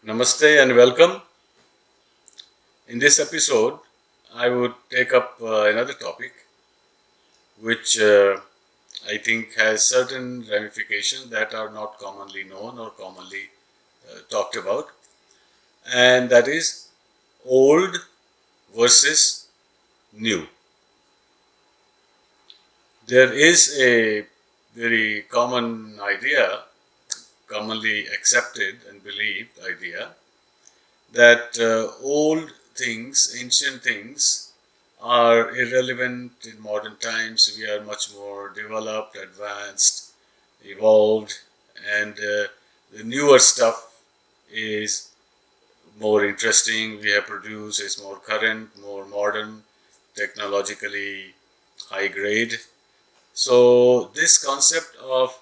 Namaste and welcome. In this episode, I would take up another topic which I think has certain ramifications that are not commonly known or commonly talked about, and that is old versus new. There is a very common idea, commonly accepted and believed idea, that old things, ancient things, are irrelevant in modern times. We are much more developed, advanced, evolved, and the newer stuff is more interesting. We have produced is more current, more modern, technologically high grade. So this concept of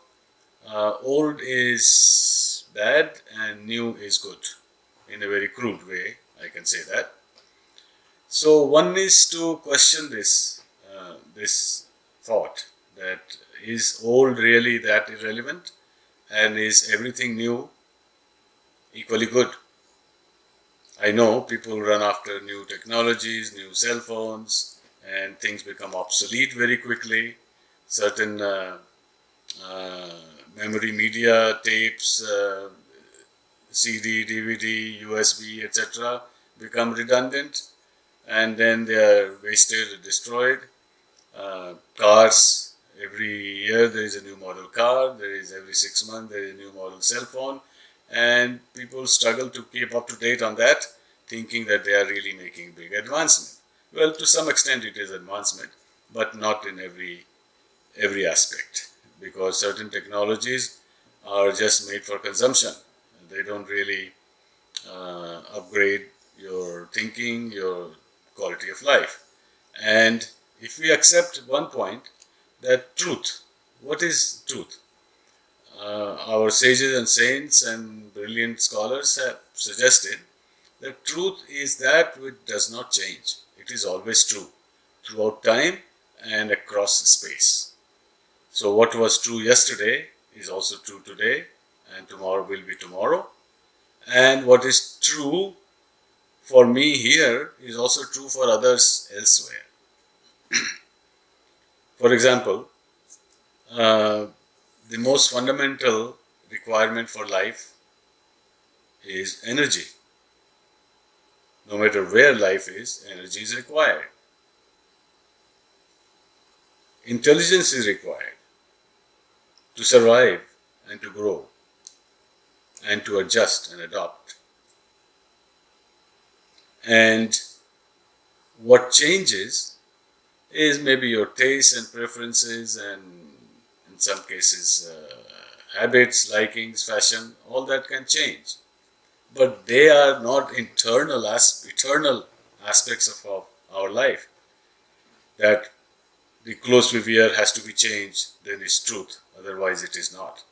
old is bad and new is good, in a very crude way, I can say that. So one needs to question this thought, that is old really that irrelevant, and is everything new equally good? I know people run after new technologies, new cell phones, and things become obsolete very quickly. Certain memory media, tapes, CD, DVD, USB, etc. become redundant, and then they are wasted or destroyed. Cars, every year there is a new model car, there is every 6 months there is a new model cell phone, and people struggle to keep up to date on that, thinking that they are really making big advancement. Well, to some extent it is advancement, but not in every aspect, because certain technologies are just made for consumption. They don't really upgrade your thinking, your quality of life. And if we accept one point, that truth, what is truth? Our sages and saints and brilliant scholars have suggested that truth is that which does not change. It is always true throughout time and across space. So what was true yesterday is also true today, and tomorrow will be tomorrow. And what is true for me here is also true for others elsewhere. For example, the most fundamental requirement for life is energy. No matter where life is, energy is required. Intelligence is required to survive and to grow and to adjust and adopt. And what changes is maybe your tastes and preferences, and in some cases habits, likings, fashion, all that can change. But they are not eternal aspects of our life. That the clothes we wear has to be changed, then it's truth, otherwise it is not.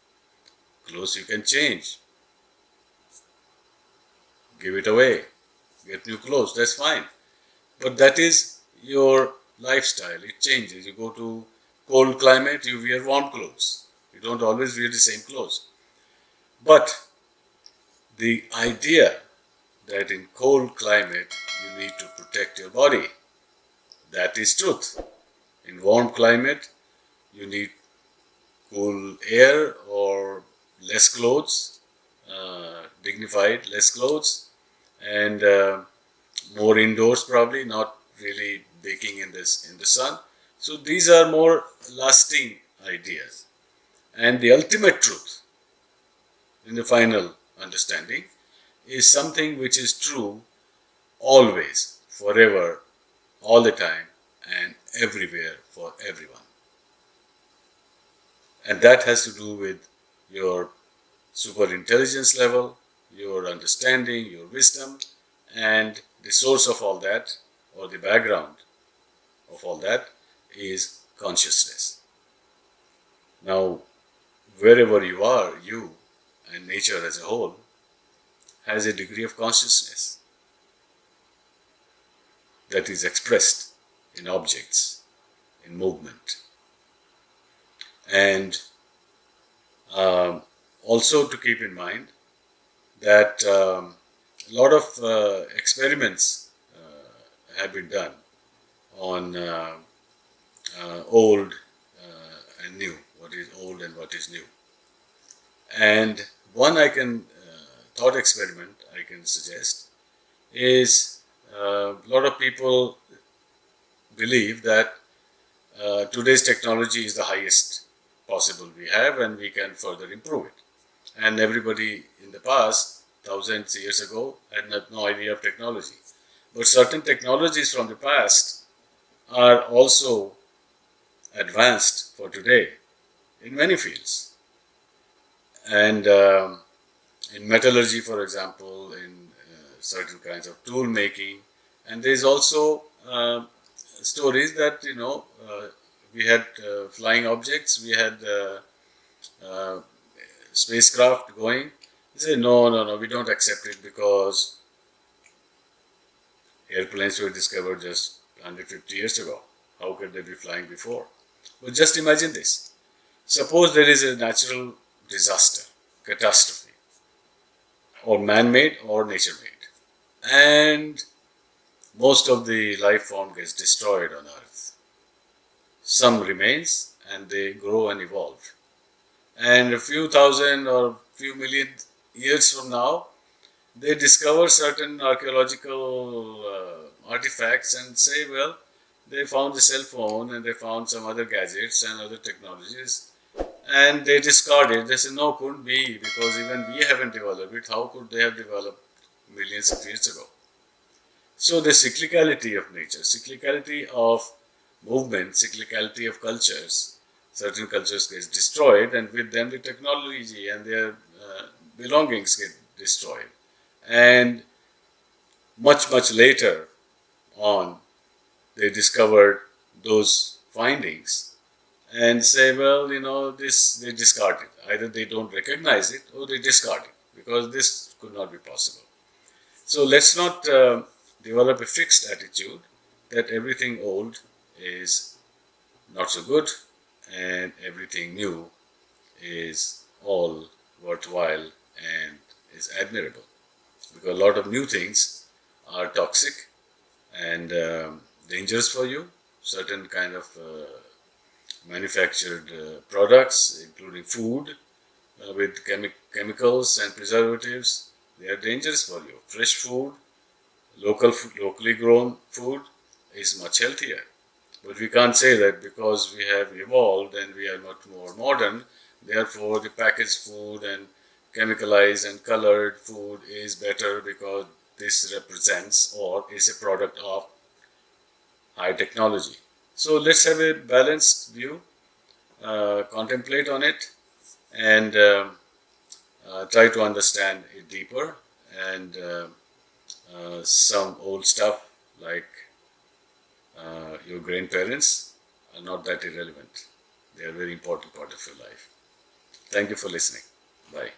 Clothes you can change, give it away, get new clothes, that's fine. But that is your lifestyle, it changes. You go to cold climate, you wear warm clothes. You don't always wear the same clothes. But the idea that in cold climate you need to protect your body, that is truth. In warm climate you need cool air or less clothes, dignified less clothes, and more indoors probably, not really baking in the sun. So these are more lasting ideas. And the ultimate truth, in the final understanding, is something which is true always, forever, all the time, and everywhere for everyone. And that has to do with your super intelligence level, your understanding, your wisdom, and the source of all that, or the background of all that, is consciousness. Now, wherever you are, you and nature as a whole has a degree of consciousness that is expressed in objects, in movement. And also to keep in mind that a lot of experiments have been done on old and new, what is old and what is new. And one thought experiment I can suggest is a lot of people believe that today's technology is the highest possible we have and we can further improve it. And everybody in the past, thousands of years ago, had no idea of technology. But certain technologies from the past are also advanced for today in many fields. And in metallurgy, for example, in certain kinds of tool making, and there's also stories that we had flying objects, we had spacecraft going. They say no, we don't accept it because airplanes were discovered just 150 years ago. How could they be flying before? But just imagine this. Suppose there is a natural disaster, catastrophe, or man-made or nature-made, and most of the life form gets destroyed on Earth. Some remains and they grow and evolve. And a few thousand or few million years from now, they discover certain archaeological artifacts and say, well, they found the cell phone and they found some other gadgets and other technologies and they discard it. They say, no, couldn't be, because even we haven't developed it. How could they have developed millions of years ago? So the cyclicality of nature, cyclicality of movement, cyclicality of cultures, certain cultures get destroyed and with them the technology and their belongings get destroyed. And much later on, they discovered those findings and say, well, this, they discard it. Either they don't recognize it or they discard it because this could not be possible. So let's not develop a fixed attitude that everything old is not so good and everything new is all worthwhile and is admirable. Because a lot of new things are toxic and dangerous for you. Certain kind of manufactured products, including food with chemicals and preservatives, they are dangerous for you. Fresh food, locally grown food is much healthier. But we can't say that because we have evolved and we are much more modern, therefore the packaged food and chemicalized and colored food is better because this represents or is a product of high technology. So let's have a balanced view, contemplate on it, and try to understand it deeper. And some old stuff like your grandparents are not that irrelevant. They are a very important part of your life. Thank you for listening. Bye.